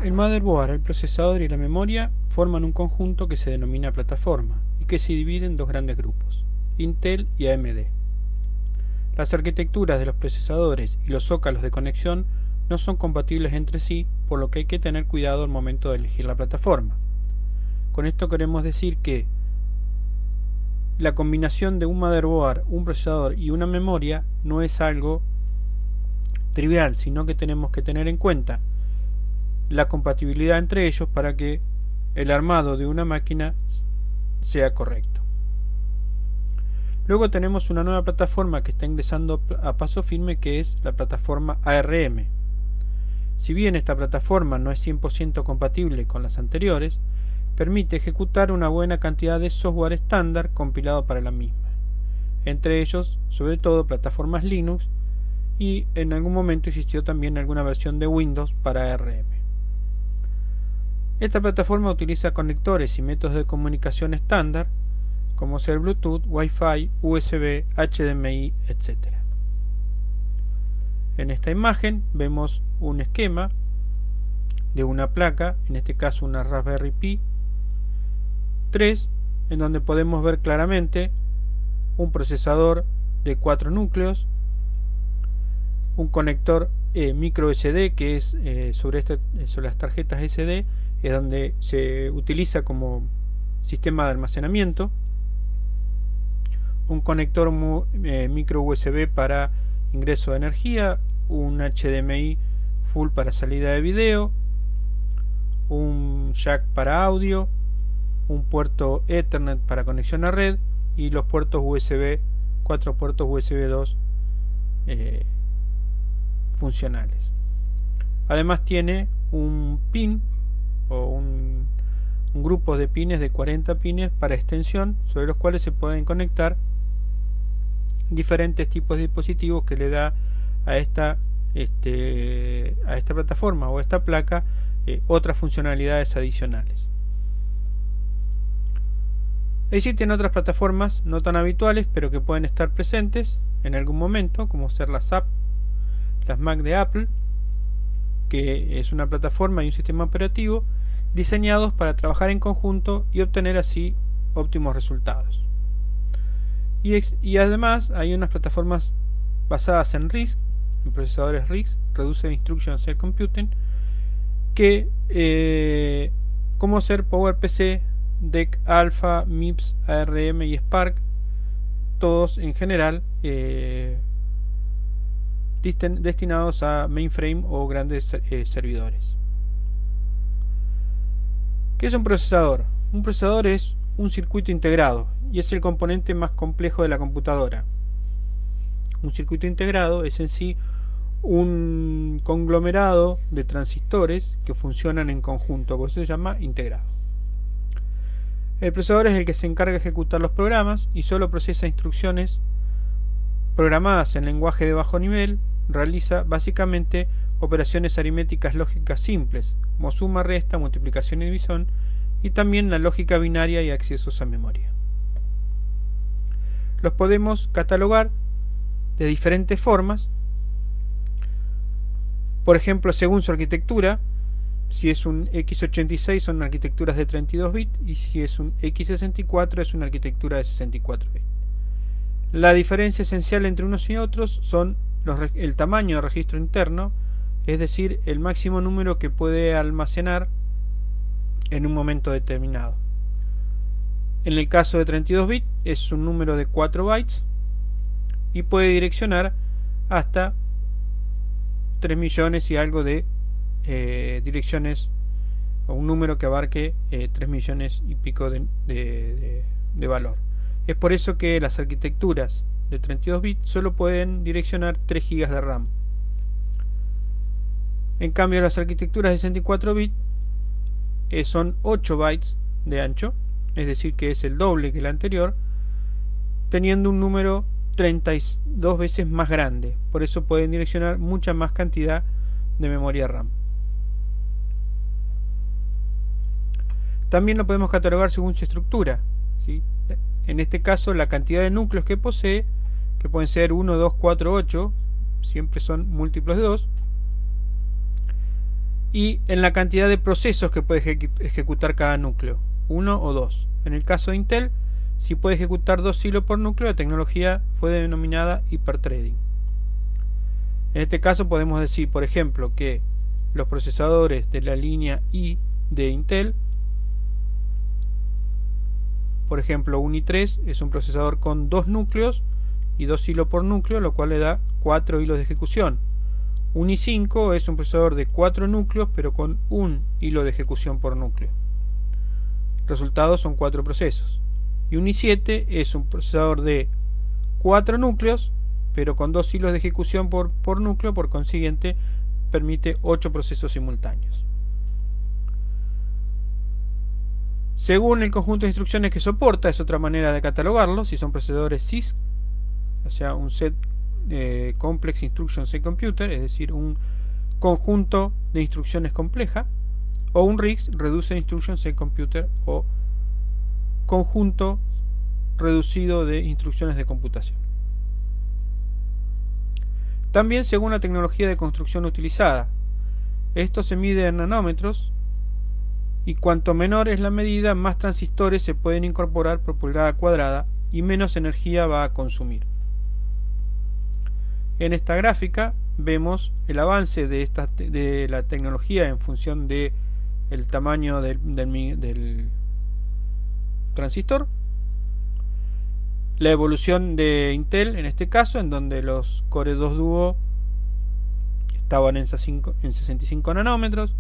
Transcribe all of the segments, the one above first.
El motherboard, el procesador y la memoria forman un conjunto que se denomina plataforma y que se divide en dos grandes grupos, Intel y AMD. Las arquitecturas de los procesadores y los zócalos de conexión no son compatibles entre sí, por lo que hay que tener cuidado al momento de elegir la plataforma. Con esto queremos decir que la combinación de un motherboard, un procesador y una memoria no es algo trivial, sino que tenemos que tener en cuenta la compatibilidad entre ellos para que el armado de una máquina sea correcto. Luego tenemos una nueva plataforma que está ingresando a paso firme, que es la plataforma ARM. Si bien esta plataforma no es 100% compatible con las anteriores, permite ejecutar una buena cantidad de software estándar compilado para la misma, entre ellos sobre todo plataformas Linux, y en algún momento existió también alguna versión de Windows para ARM. Esta plataforma utiliza conectores y métodos de comunicación estándar como ser Bluetooth, Wi-Fi, USB, HDMI, etc. En esta imagen vemos un esquema de una placa, en este caso una Raspberry Pi 3, en donde podemos ver claramente un procesador de 4 núcleos, un conector micro SD, que es sobre las tarjetas SD, es donde se utiliza como sistema de almacenamiento, un conector micro USB para ingreso de energía, un HDMI full para salida de video, un jack para audio, un puerto Ethernet para conexión a red y los puertos USB, 4 puertos USB 2 funcionales. Además tiene un pin o un grupo de pines de 40 pines para extensión, sobre los cuales se pueden conectar diferentes tipos de dispositivos que le da a esta plataforma o a esta placa otras funcionalidades adicionales. Existen otras plataformas no tan habituales, pero que pueden estar presentes en algún momento, como ser las Mac de Apple, que es una plataforma y un sistema operativo diseñados para trabajar en conjunto y obtener así óptimos resultados. Y además hay unas plataformas basadas en RISC, en procesadores RISC, Reduced Instruction Set Computing, que como ser PowerPC, DEC Alpha, MIPS, ARM y Spark, todos en general destinados a mainframe o grandes servidores. ¿Qué es un procesador? Un procesador es un circuito integrado y es el componente más complejo de la computadora. Un circuito integrado es en sí un conglomerado de transistores que funcionan en conjunto, por eso se llama integrado. El procesador es el que se encarga de ejecutar los programas y solo procesa instrucciones programadas en lenguaje de bajo nivel. Realiza básicamente operaciones aritméticas lógicas simples, como suma, resta, multiplicación y división, y también la lógica binaria y accesos a memoria. Los podemos catalogar de diferentes formas, por ejemplo, según su arquitectura. Si es un x86 son arquitecturas de 32 bits y si es un x64 es una arquitectura de 64 bits. La diferencia esencial entre unos y otros son el tamaño de registro interno, es decir, el máximo número que puede almacenar en un momento determinado. En el caso de 32 bits es un número de 4 bytes y puede direccionar hasta 3 millones y algo de direcciones, o un número que abarque 3 millones y pico de valor. Es por eso que las arquitecturas de 32 bits solo pueden direccionar 3 GB de RAM. En cambio, las arquitecturas de 64 bits son 8 bytes de ancho, es decir que es el doble que la anterior, teniendo un número 32 veces más grande. Por eso pueden direccionar mucha más cantidad de memoria RAM. También lo podemos catalogar según su estructura, ¿sí? En este caso, la cantidad de núcleos que posee, que pueden ser 1, 2, 4, 8, siempre son múltiplos de 2, y en la cantidad de procesos que puede ejecutar cada núcleo, 1 o 2. En el caso de Intel, si puede ejecutar 2 hilos por núcleo, la tecnología fue denominada hiperthreading. En este caso podemos decir, por ejemplo, que los procesadores de la línea i de Intel, por ejemplo un i3 es un procesador con 2 núcleos y 2 hilos por núcleo, lo cual le da 4 hilos de ejecución. Un i5 es un procesador de 4 núcleos pero con un hilo de ejecución por núcleo. El resultado son 4 procesos. Y un i7 es un procesador de 4 núcleos pero con 2 hilos de ejecución por núcleo, por consiguiente permite 8 procesos simultáneos. Según el conjunto de instrucciones que soporta, es otra manera de catalogarlo. Si son procesadores CISC, o sea, un set Complex Instruction Set Computer, es decir, un conjunto de instrucciones compleja, o un RISC, Reduced Instruction Set Computer, o conjunto reducido de instrucciones de computación. También según la tecnología de construcción utilizada. Esto se mide en nanómetros, y cuanto menor es la medida, más transistores se pueden incorporar por pulgada cuadrada y menos energía va a consumir. En esta gráfica vemos el avance de la tecnología en función del tamaño del transistor, la evolución de Intel en este caso, en donde los Core 2 Duo estaban en 65 nanómetros.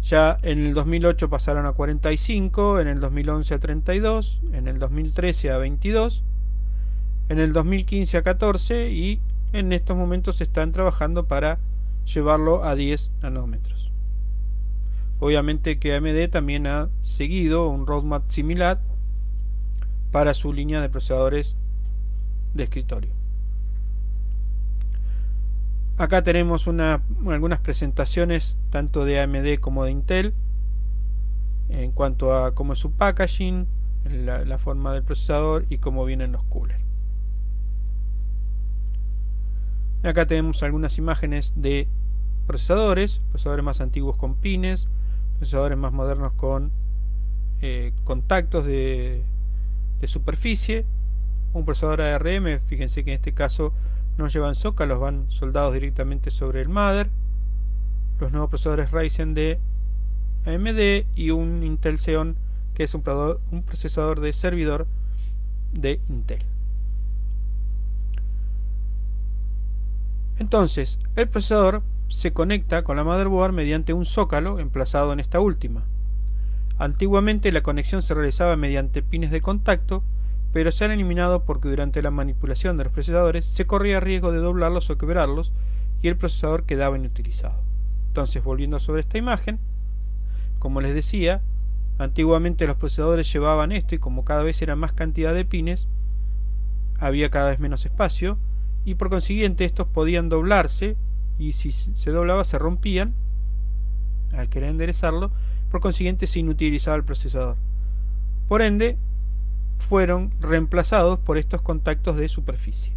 Ya en el 2008 pasaron a 45, en el 2011 a 32, en el 2013 a 22, en el 2015 a 14 y en estos momentos están trabajando para llevarlo a 10 nanómetros. Obviamente que AMD también ha seguido un roadmap similar para su línea de procesadores de escritorio. Acá tenemos algunas presentaciones tanto de AMD como de Intel en cuanto a cómo es su packaging, la forma del procesador y cómo vienen los coolers. Acá tenemos algunas imágenes de procesadores más antiguos con pines, procesadores más modernos con contactos de superficie, un procesador ARM, fíjense que en este caso no llevan zócalos, van soldados directamente sobre el mother, los nuevos procesadores Ryzen de AMD y un Intel Xeon que es un procesador de servidor de Intel. Entonces, el procesador se conecta con la motherboard mediante un zócalo emplazado en esta última. Antiguamente la conexión se realizaba mediante pines de contacto, pero se han eliminado porque durante la manipulación de los procesadores se corría riesgo de doblarlos o quebrarlos y el procesador quedaba inutilizado. Entonces, volviendo sobre esta imagen, como les decía, antiguamente los procesadores llevaban esto y como cada vez era más cantidad de pines, había cada vez menos espacio y por consiguiente estos podían doblarse y si se doblaba se rompían al querer enderezarlo, por consiguiente se inutilizaba el procesador. Por ende, fueron reemplazados por estos contactos de superficie.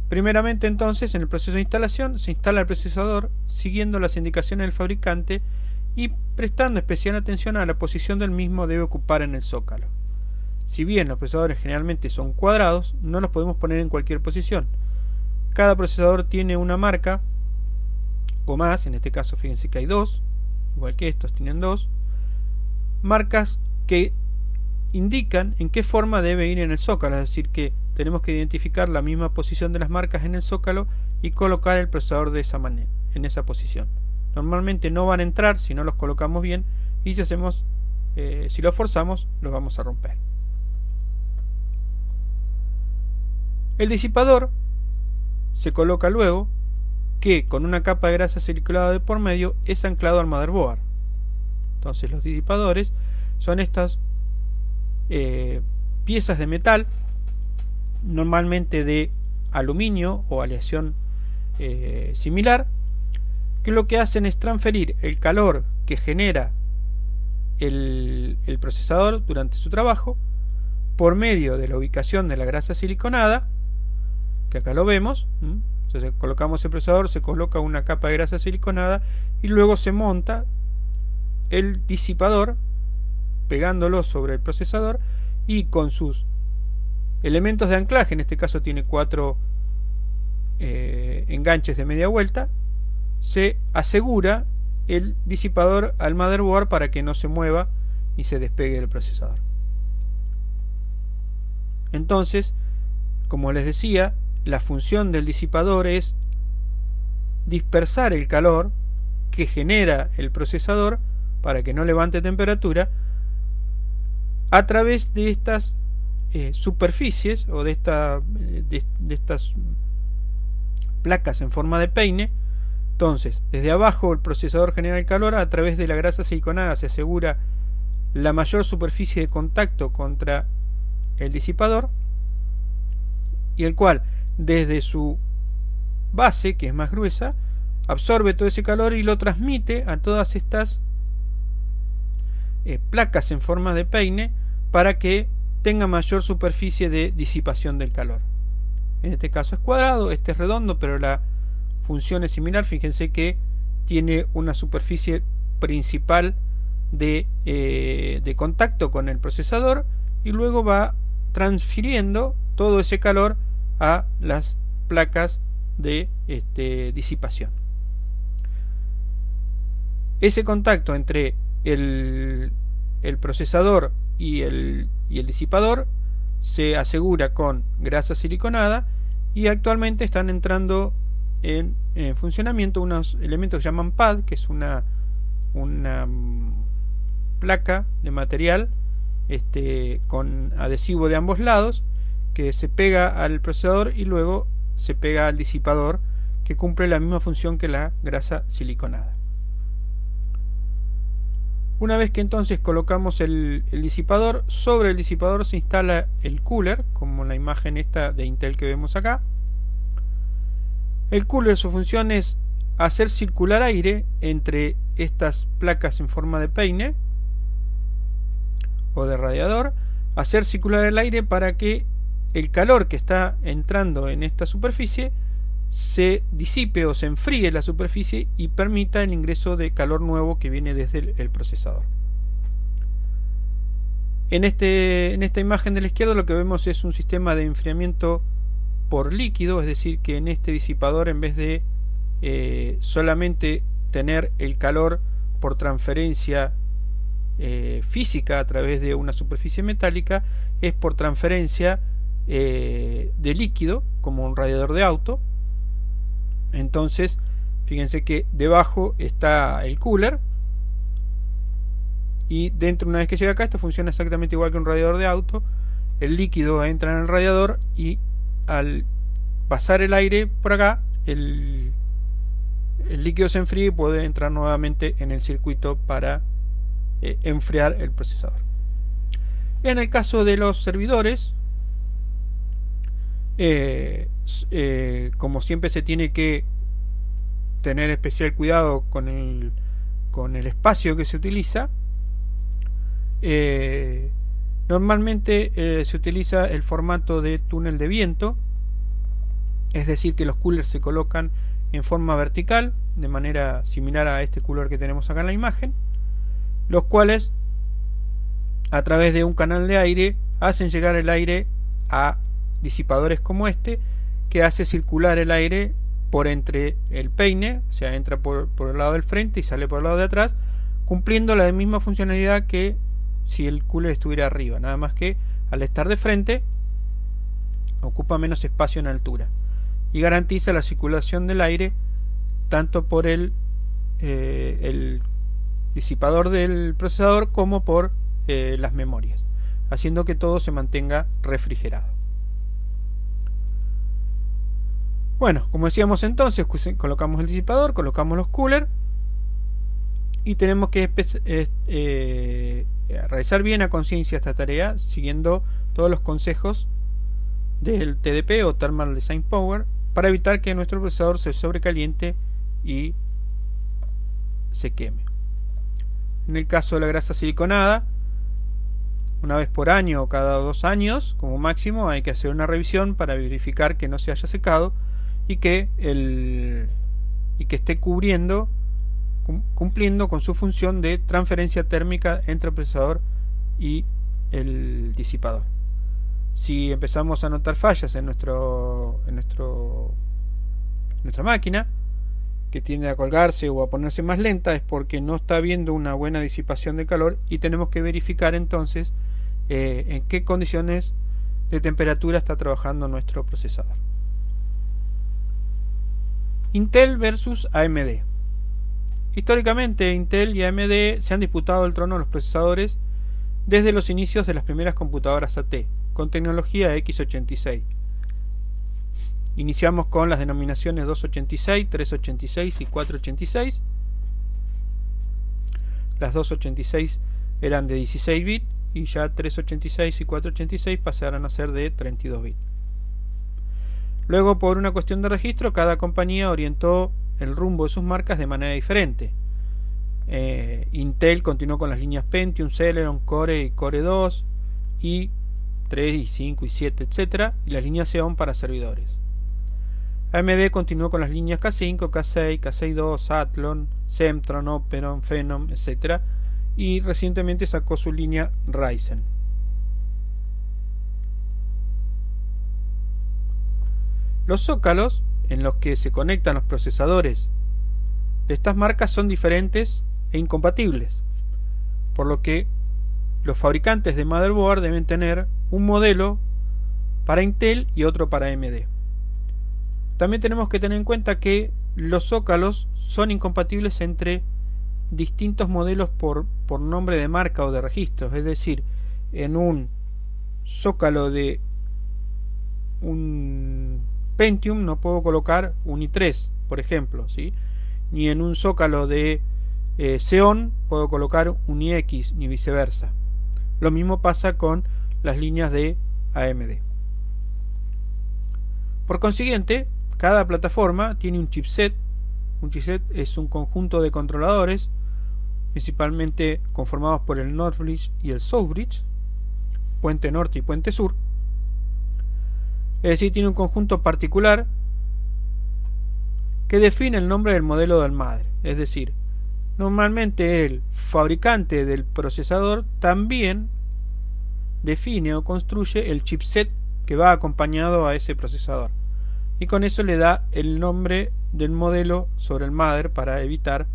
Primeramente entonces en el proceso de instalación se instala el procesador siguiendo las indicaciones del fabricante y prestando especial atención a la posición del mismo debe ocupar en el zócalo. Si bien los procesadores generalmente son cuadrados, no los podemos poner en cualquier posición. Cada procesador tiene una marca o más, en este caso fíjense que hay dos, igual que estos tienen dos, marcas que indican en qué forma debe ir en el zócalo, es decir que tenemos que identificar la misma posición de las marcas en el zócalo y colocar el procesador de esa manera, en esa posición. Normalmente no van a entrar si no los colocamos bien y si los forzamos los vamos a romper. El disipador se coloca luego, que con una capa de grasa siliconada de por medio es anclado al motherboard. Entonces los disipadores son estas piezas de metal, normalmente de aluminio o aleación similar, que lo que hacen es transferir el calor que genera el procesador durante su trabajo por medio de la ubicación de la grasa siliconada, que acá lo vemos, Entonces colocamos el procesador, se coloca una capa de grasa siliconada y luego se monta el disipador pegándolo sobre el procesador y con sus elementos de anclaje, en este caso tiene 4 enganches de media vuelta, se asegura el disipador al motherboard para que no se mueva y se despegue del procesador. Entonces, como les decía, la función del disipador es dispersar el calor que genera el procesador para que no levante temperatura a través de estas superficies o de estas placas en forma de peine. Entonces, desde abajo el procesador genera el calor, a través de la grasa siliconada se asegura la mayor superficie de contacto contra el disipador, y el cual desde su base, que es más gruesa, absorbe todo ese calor y lo transmite a todas estas placas en forma de peine para que tenga mayor superficie de disipación del calor. En este caso es cuadrado, este es redondo, pero la función es similar. Fíjense que tiene una superficie principal de contacto con el procesador y luego va transfiriendo todo ese calor a las placas de disipación. Ese contacto entre el procesador y el disipador se asegura con grasa siliconada, y actualmente están entrando en funcionamiento unos elementos que se llaman pad, que es una placa de material con adhesivo de ambos lados, que se pega al procesador y luego se pega al disipador, que cumple la misma función que la grasa siliconada. Una vez que entonces colocamos el disipador, sobre el disipador se instala el cooler, como en la imagen esta de Intel que vemos acá. El cooler, su función es hacer circular aire entre estas placas en forma de peine o de radiador, hacer circular el aire para que el calor que está entrando en esta superficie se disipe o se enfríe la superficie y permita el ingreso de calor nuevo que viene desde el procesador. En esta imagen de la izquierda lo que vemos es un sistema de enfriamiento por líquido, es decir, que en este disipador, en vez de solamente tener el calor por transferencia física a través de una superficie metálica, es por transferencia de líquido, como un radiador de auto. Entonces, fíjense que debajo está el cooler, y dentro, una vez que llega acá, esto funciona exactamente igual que un radiador de auto. El líquido entra en el radiador y al pasar el aire por acá, el líquido se enfría y puede entrar nuevamente en el circuito para enfriar el procesador. En el caso de los servidores, como siempre se tiene que tener especial cuidado con el espacio que se utiliza. Normalmente se utiliza el formato de túnel de viento, es decir, que los coolers se colocan en forma vertical, de manera similar a este cooler que tenemos acá en la imagen, los cuales a través de un canal de aire hacen llegar el aire a disipadores como este, que hace circular el aire por entre el peine, o sea, entra por el lado del frente y sale por el lado de atrás, cumpliendo la misma funcionalidad que si el cooler estuviera arriba, nada más que al estar de frente ocupa menos espacio en altura y garantiza la circulación del aire tanto por el disipador del procesador como por las memorias, haciendo que todo se mantenga refrigerado. Bueno, como decíamos entonces, colocamos el disipador, colocamos los coolers y tenemos que realizar bien a conciencia esta tarea, siguiendo todos los consejos del TDP o Thermal Design Power, para evitar que nuestro procesador se sobrecaliente y se queme. En el caso de la grasa siliconada, una vez por año o cada 2 años como máximo hay que hacer una revisión para verificar que no se haya secado y que esté cumpliendo con su función de transferencia térmica entre el procesador y el disipador. Si empezamos a notar fallas en nuestra máquina, que tiende a colgarse o a ponerse más lenta, es porque no está habiendo una buena disipación de calor, y tenemos que verificar entonces en qué condiciones de temperatura está trabajando nuestro procesador. Intel versus AMD. Históricamente, Intel y AMD se han disputado el trono de los procesadores desde los inicios de las primeras computadoras AT, con tecnología x86. Iniciamos con las denominaciones 286, 386 y 486. Las 286 eran de 16 bits y ya 386 y 486 pasaron a ser de 32 bits. Luego, por una cuestión de registro, cada compañía orientó el rumbo de sus marcas de manera diferente. Intel continuó con las líneas Pentium, Celeron, Core y Core 2, y 3 y 5 y 7, etc. y las líneas Xeon para servidores. AMD continuó con las líneas K5, K6, K6-2, Athlon, Semptron, Operon, Phenom, etc. y recientemente sacó su línea Ryzen. Los zócalos en los que se conectan los procesadores de estas marcas son diferentes e incompatibles, por lo que los fabricantes de motherboard deben tener un modelo para Intel y otro para AMD. También tenemos que tener en cuenta que los zócalos son incompatibles entre distintos modelos por nombre de marca o de registros, es decir, en un zócalo de un Pentium no puedo colocar un i3, por ejemplo, ¿sí? Ni en un zócalo de Xeon puedo colocar un iX, ni viceversa. Lo mismo pasa con las líneas de AMD. Por consiguiente, cada plataforma tiene un chipset. Un chipset es un conjunto de controladores, principalmente conformados por el North Bridge y el South Bridge, puente norte y puente sur. Es decir, tiene un conjunto particular que define el nombre del modelo del madre. Es decir, normalmente el fabricante del procesador también define o construye el chipset que va acompañado a ese procesador, y con eso le da el nombre del modelo sobre el madre para evitar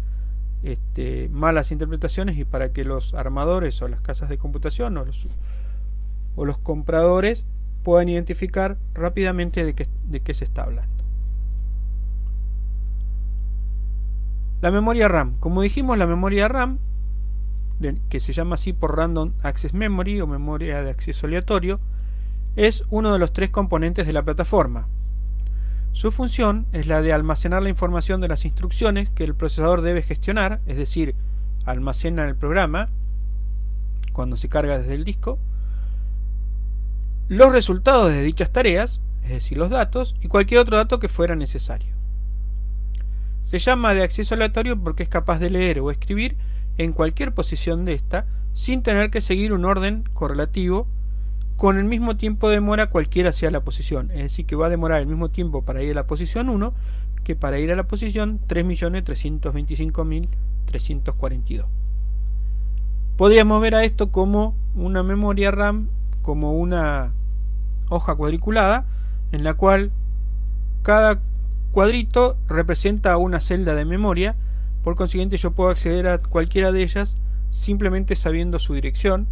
malas interpretaciones y para que los armadores o las casas de computación o los compradores puedan identificar rápidamente de qué se está hablando. La memoria RAM. Como dijimos, la memoria RAM, que se llama así por Random Access Memory o memoria de acceso aleatorio, es uno de los tres componentes de la plataforma. Su función es la de almacenar la información de las instrucciones que el procesador debe gestionar, es decir, almacena el programa cuando se carga desde el disco, los resultados de dichas tareas, es decir, los datos, y cualquier otro dato que fuera necesario. Se llama de acceso aleatorio porque es capaz de leer o escribir en cualquier posición de esta sin tener que seguir un orden correlativo con el mismo tiempo de demora cualquiera sea la posición. Es decir, que va a demorar el mismo tiempo para ir a la posición 1 que para ir a la posición 3.325.342. Podríamos ver a esto como una memoria RAM, como una hoja cuadriculada en la cual cada cuadrito representa una celda de memoria. Por consiguiente, yo puedo acceder a cualquiera de ellas simplemente sabiendo su dirección,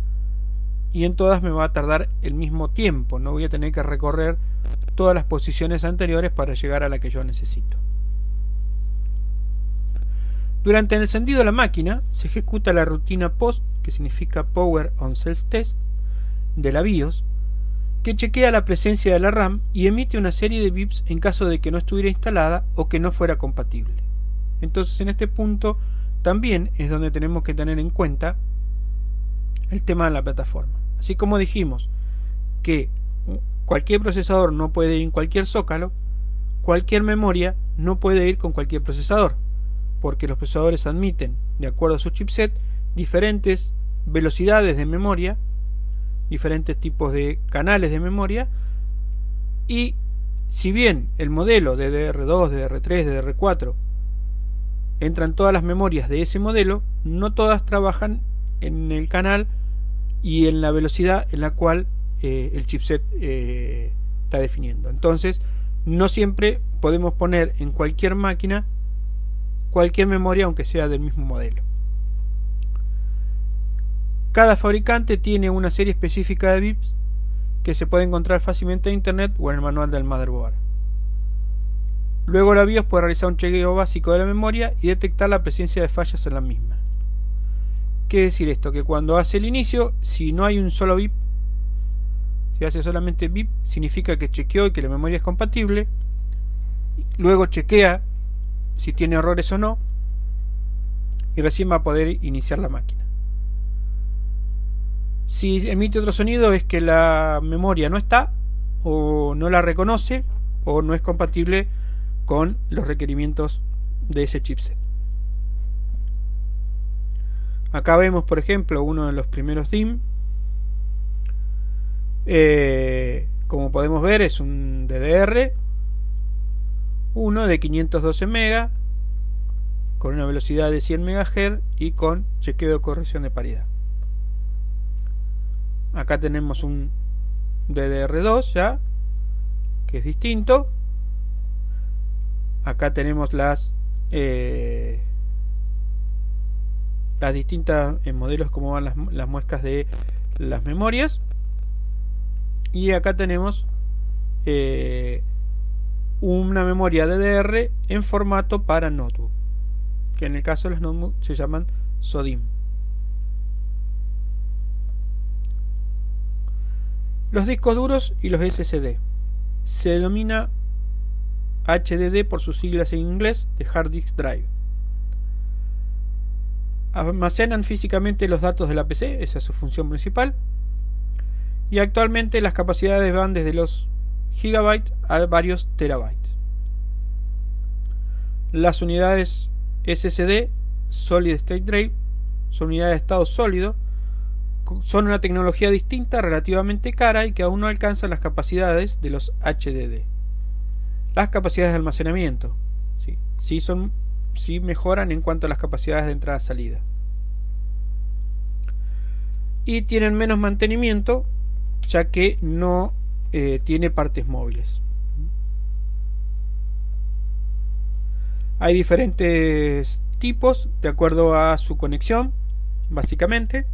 y en todas me va a tardar el mismo tiempo. No voy a tener que recorrer todas las posiciones anteriores para llegar a la que yo necesito. Durante el encendido de la máquina se ejecuta la rutina POST, que significa Power on Self Test, de la BIOS, que chequea la presencia de la RAM y emite una serie de bips en caso de que no estuviera instalada o que no fuera compatible. Entonces, en este punto también es donde tenemos que tener en cuenta el tema de la plataforma. Así como dijimos que cualquier procesador no puede ir en cualquier zócalo, cualquier memoria no puede ir con cualquier procesador, porque los procesadores admiten, de acuerdo a su chipset, diferentes velocidades de memoria, diferentes tipos de canales de memoria, y Si bien el modelo DDR2, DDR3, DDR4 entran todas las memorias de ese modelo, no todas trabajan en el canal y en la velocidad en la cual el chipset está definiendo. Entonces, no siempre podemos poner en cualquier máquina cualquier memoria, aunque sea del mismo modelo. Cada fabricante tiene una serie específica de bits que se puede encontrar fácilmente en internet o en el manual del motherboard. Luego la BIOS puede realizar un chequeo básico de la memoria y detectar la presencia de fallas en la misma. ¿Qué decir esto? Que cuando hace el inicio, si no hay un solo bit, si hace solamente bit, significa que chequeó y que la memoria es compatible. Luego chequea si tiene errores o no, y recién va a poder iniciar la máquina. Si emite otro sonido es que la memoria no está, o no la reconoce, o no es compatible con los requerimientos de ese chipset. Acá vemos, por ejemplo, uno de los primeros DIMM. Como podemos ver, es un DDR1 de 512 MB con una velocidad de 100 MHz y con chequeo de corrección de paridad. Acá tenemos un DDR2 ya, que es distinto. Acá tenemos las distintas modelos, como van las muescas de las memorias. Y acá tenemos una memoria DDR en formato para notebook, que en el caso de los notebooks se llaman SODIMM. Los discos duros y los SSD se denomina HDD por sus siglas en inglés de Hard Disk Drive. Almacenan físicamente los datos de la PC, esa es su función principal, y actualmente las capacidades van desde los gigabytes a varios terabytes. Las unidades SSD, Solid State Drive, son unidades de estado sólido, son una tecnología distinta, relativamente cara y que aún no alcanzan las capacidades de los HDD. Las capacidades de almacenamiento sí mejoran en cuanto a las capacidades de entrada-salida. Y tienen menos mantenimiento, ya que no tiene partes móviles. Hay diferentes tipos de acuerdo a su conexión, básicamente,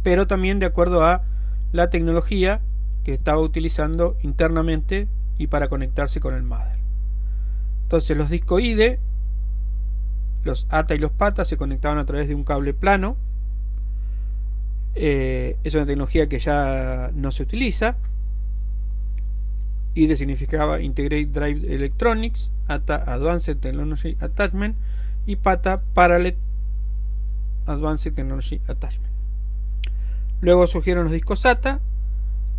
pero también de acuerdo a la tecnología que estaba utilizando internamente y para conectarse con el mother. Entonces los discos IDE, los ATA y los PATA se conectaban a través de un cable plano. Es una tecnología que ya no se utiliza. IDE significaba Integrated Drive Electronics, ATA Advanced Technology Attachment y PATA Parallel Advanced Technology Attachment. Luego surgieron los discos SATA,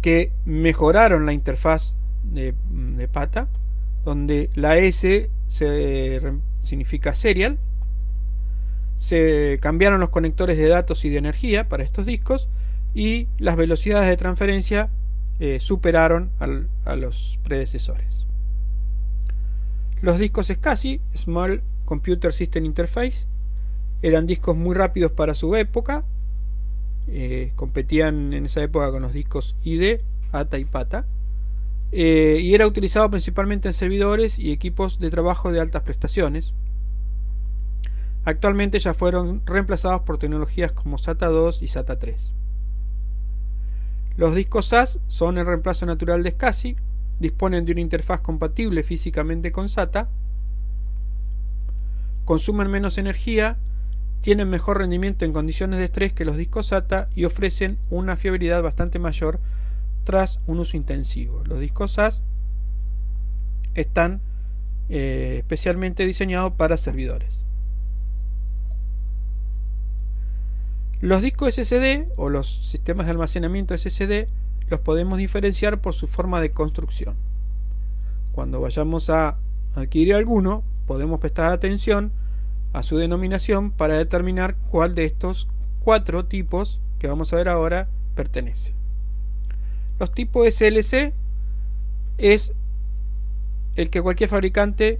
que mejoraron la interfaz de PATA, donde la S significa serial. Se cambiaron los conectores de datos y de energía para estos discos, y las velocidades de transferencia superaron a los predecesores. Los discos SCSI, Small Computer System Interface, eran discos muy rápidos para su época. Competían en esa época con los discos IDE, ATA y PATA, y era utilizado principalmente en servidores y equipos de trabajo de altas prestaciones. Actualmente ya fueron reemplazados por tecnologías como SATA 2 y SATA 3. Los discos SAS son el reemplazo natural de SCSI, disponen de una interfaz compatible físicamente con SATA, consumen menos energía, tienen mejor rendimiento en condiciones de estrés que los discos SATA y ofrecen una fiabilidad bastante mayor tras un uso intensivo. Los discos SAS están especialmente diseñados para servidores. Los discos SSD o los sistemas de almacenamiento SSD los podemos diferenciar por su forma de construcción. Cuando vayamos a adquirir alguno, podemos prestar atención a su denominación para determinar cuál de estos 4 tipos que vamos a ver ahora pertenece. Los tipos SLC es el que cualquier fabricante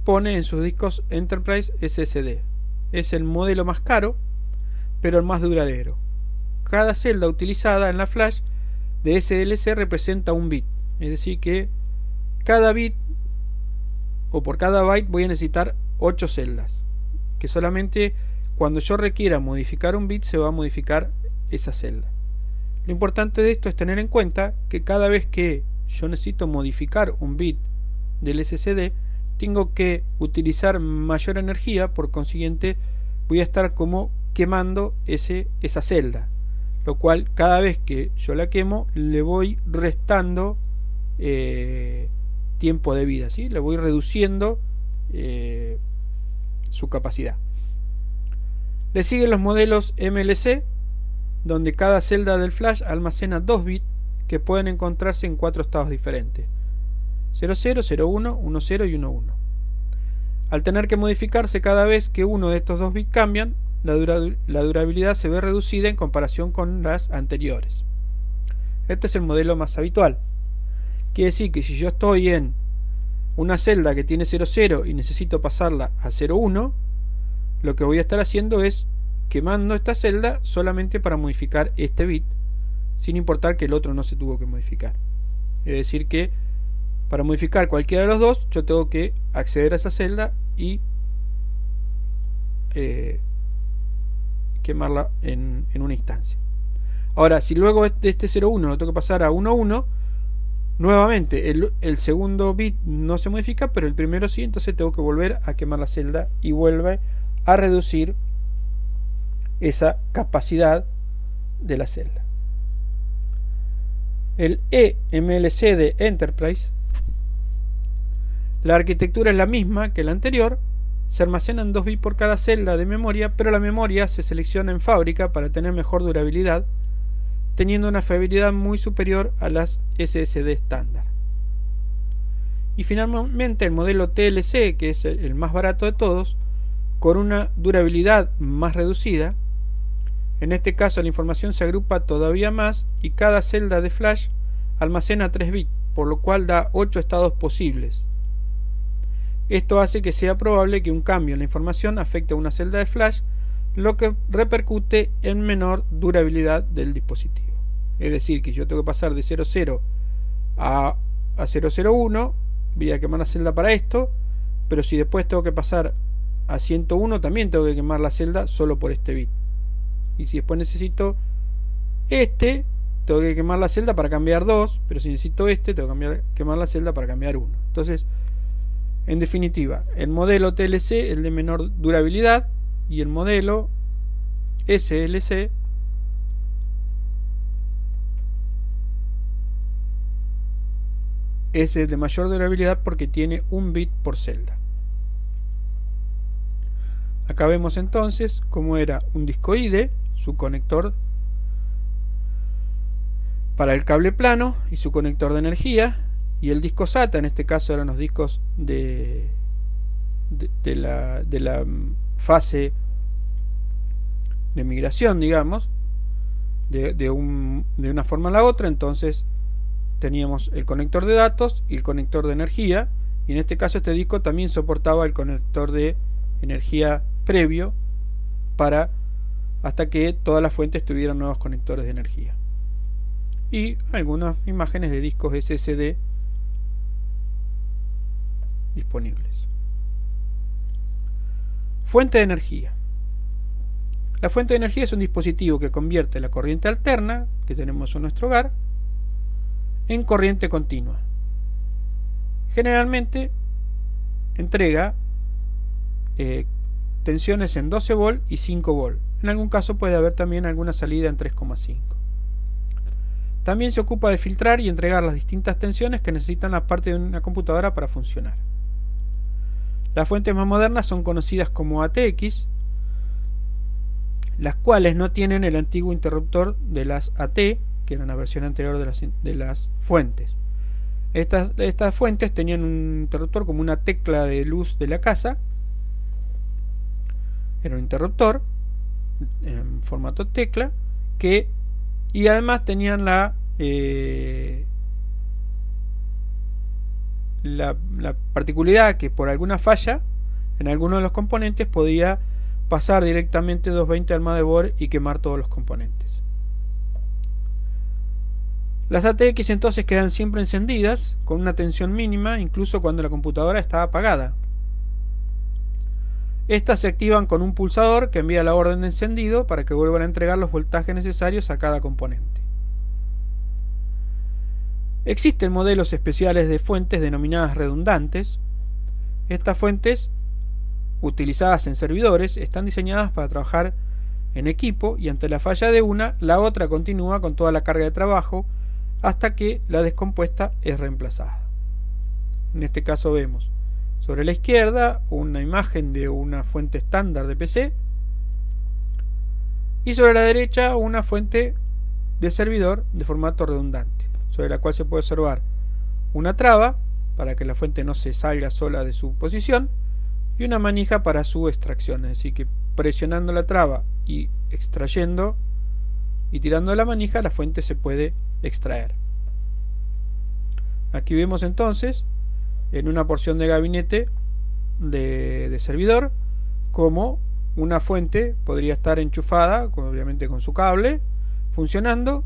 pone en sus discos Enterprise SSD. Es el modelo más caro, pero el más duradero. Cada celda utilizada en la flash de SLC representa un bit, es decir que cada bit o por cada byte voy a necesitar 8 celdas, que solamente cuando yo requiera modificar un bit se va a modificar esa celda. Lo importante de esto es tener en cuenta que cada vez que yo necesito modificar un bit del SSD tengo que utilizar mayor energía, por consiguiente voy a estar como quemando esa celda, lo cual cada vez que yo la quemo le voy restando tiempo de vida, ¿sí? Le voy reduciendo su capacidad. Le siguen los modelos MLC, donde cada celda del flash almacena 2 bits que pueden encontrarse en 4 estados diferentes: 00, 01, 10 y 11. Al tener que modificarse cada vez que uno de estos 2 bits cambian, la durabilidad se ve reducida en comparación con las anteriores. Este es el modelo más habitual. Quiere decir que si yo estoy en una celda que tiene 00 y necesito pasarla a 01, lo que voy a estar haciendo es quemando esta celda solamente para modificar este bit, sin importar que el otro no se tuvo que modificar. Es decir que para modificar cualquiera de los dos yo tengo que acceder a esa celda y quemarla en una instancia. Ahora, si luego de este 01 lo tengo que pasar a 11, nuevamente el segundo bit no se modifica, pero el primero sí, entonces tengo que volver a quemar la celda y vuelve a reducir esa capacidad de la celda. El eMLC de Enterprise, la arquitectura es la misma que la anterior. Se almacenan 2 bits por cada celda de memoria, pero la memoria se selecciona en fábrica para tener mejor durabilidad, teniendo una fiabilidad muy superior a las SSD estándar. Y finalmente el modelo TLC, que es el más barato de todos, con una durabilidad más reducida. En este caso la información se agrupa todavía más y cada celda de flash almacena 3 bits, por lo cual da 8 estados posibles. Esto hace que sea probable que un cambio en la información afecte a una celda de flash, lo que repercute en menor durabilidad del dispositivo. Es decir, que yo tengo que pasar de 00 a 001, voy a quemar la celda para esto, pero si después tengo que pasar a 101 también tengo que quemar la celda solo por este bit. Y si después necesito tengo que quemar la celda para cambiar 2, pero si necesito tengo que quemar la celda para cambiar 1. Entonces, en definitiva, el modelo TLC es el de menor durabilidad y el modelo SLC es el de mayor durabilidad porque tiene 1 bit por celda. Acá vemos entonces cómo era un disco IDE, su conector para el cable plano y su conector de energía, y el disco SATA, en este caso eran los discos de la fase de migración, digamos, de una forma a la otra. Entonces teníamos el conector de datos y el conector de energía, y en este caso este disco también soportaba el conector de energía previo hasta que todas las fuentes tuvieran nuevos conectores de energía, y algunas imágenes de discos SSD disponibles. Fuente de energía. La fuente de energía es un dispositivo que convierte la corriente alterna que tenemos en nuestro hogar en corriente continua. Generalmente entrega tensiones en 12 volt y 5 volt. En algún caso puede haber también alguna salida en 3,5. También se ocupa de filtrar y entregar las distintas tensiones que necesitan la parte de una computadora para funcionar. Las fuentes más modernas son conocidas como ATX, las cuales no tienen el antiguo interruptor de las AT, que era una versión anterior de las fuentes. Estas fuentes tenían un interruptor como una tecla de luz de la casa. Era un interruptor en formato tecla y además tenían la particularidad que por alguna falla en alguno de los componentes podía pasar directamente 220 al motherboard y quemar todos los componentes. Las ATX entonces quedan siempre encendidas con una tensión mínima incluso cuando la computadora está apagada. Estas se activan con un pulsador que envía la orden de encendido para que vuelvan a entregar los voltajes necesarios a cada componente. Existen modelos especiales de fuentes denominadas redundantes. Estas fuentes, utilizadas en servidores, están diseñadas para trabajar en equipo y ante la falla de una, la otra continúa con toda la carga de trabajo hasta que la descompuesta es reemplazada. En este caso vemos sobre la izquierda una imagen de una fuente estándar de PC y sobre la derecha una fuente de servidor de formato redundante, sobre la cual se puede observar una traba para que la fuente no se salga sola de su posición y una manija para su extracción, es decir que presionando la traba y extrayendo y tirando la manija la fuente se puede extraer. Aquí vemos entonces en una porción de gabinete de servidor como una fuente podría estar enchufada, obviamente con su cable, funcionando.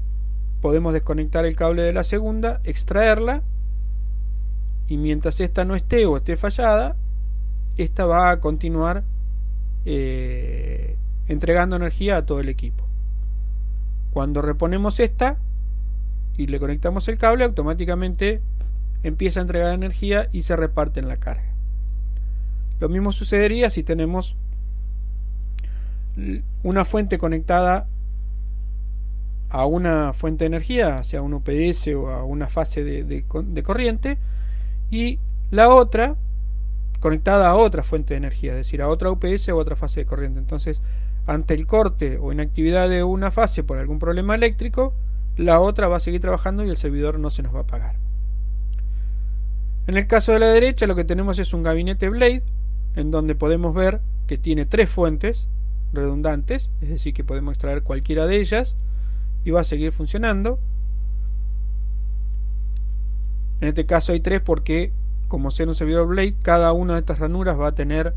Podemos desconectar el cable de la segunda, extraerla y mientras esta no esté o esté fallada, esta va a continuar entregando energía a todo el equipo. Cuando reponemos esta y le conectamos el cable, automáticamente empieza a entregar energía y se reparte en la carga. Lo mismo sucedería si tenemos una fuente conectada a una fuente de energía, sea un UPS o a una fase de corriente, y la otra conectada a otra fuente de energía, es decir, a otra UPS o otra fase de corriente. Entonces, ante el corte o inactividad de una fase por algún problema eléctrico, la otra va a seguir trabajando y el servidor no se nos va a apagar. En el caso de la derecha, lo que tenemos es un gabinete Blade, en donde podemos ver que tiene 3 fuentes redundantes, es decir, que podemos extraer cualquiera de ellas y va a seguir funcionando. En este caso hay 3 porque, como ser un servidor Blade, cada una de estas ranuras va a tener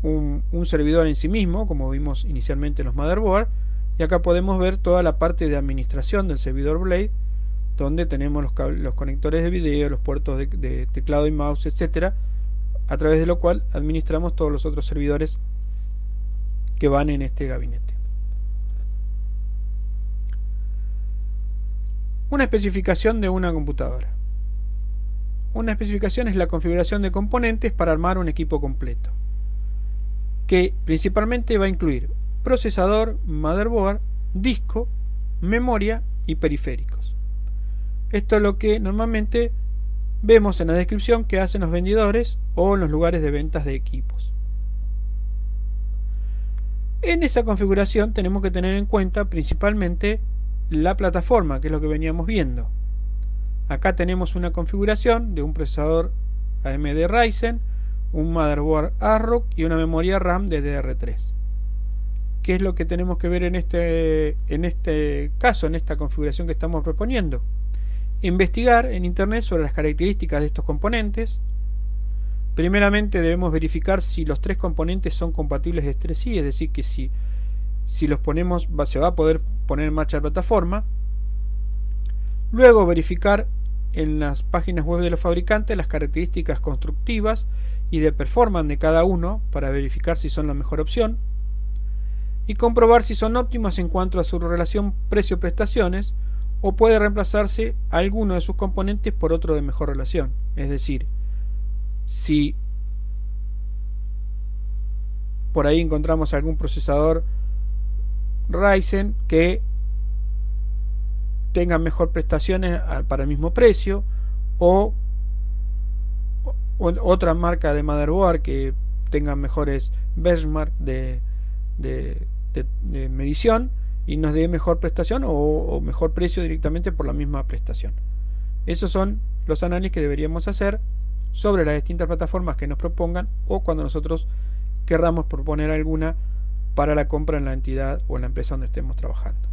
un servidor en sí mismo, como vimos inicialmente en los motherboard, y acá podemos ver toda la parte de administración del servidor Blade, donde tenemos los conectores de video, los puertos de teclado y mouse, etcétera, a través de lo cual administramos todos los otros servidores que van en este gabinete. Una especificación de una computadora. Una especificación es la configuración de componentes para armar un equipo completo, que principalmente va a incluir procesador, motherboard, disco, memoria y periféricos. Esto es lo que normalmente vemos en la descripción que hacen los vendedores o en los lugares de ventas de equipos. En esa configuración tenemos que tener en cuenta principalmente la plataforma, que es lo que veníamos viendo. Acá tenemos una configuración de un procesador AMD Ryzen, un motherboard ARROC y una memoria RAM de DDR3. ¿Qué es lo que tenemos que ver en este caso, en esta configuración que estamos proponiendo? Investigar en internet sobre las características de estos componentes. Primeramente debemos verificar si los 3 componentes son compatibles entre sí, es decir que si los ponemos se va a poder poner en marcha la plataforma. Luego verificar en las páginas web de los fabricantes las características constructivas y de performance de cada uno para verificar si son la mejor opción y comprobar si son óptimas en cuanto a su relación precio-prestaciones o puede reemplazarse alguno de sus componentes por otro de mejor relación. Es decir, si por ahí encontramos algún procesador Ryzen que tenga mejor prestaciones para el mismo precio o otra marca de motherboard que tenga mejores benchmark de medición y nos dé mejor prestación o mejor precio directamente por la misma prestación. Esos son los análisis que deberíamos hacer sobre las distintas plataformas que nos propongan o cuando nosotros querramos proponer alguna para la compra en la entidad o en la empresa donde estemos trabajando.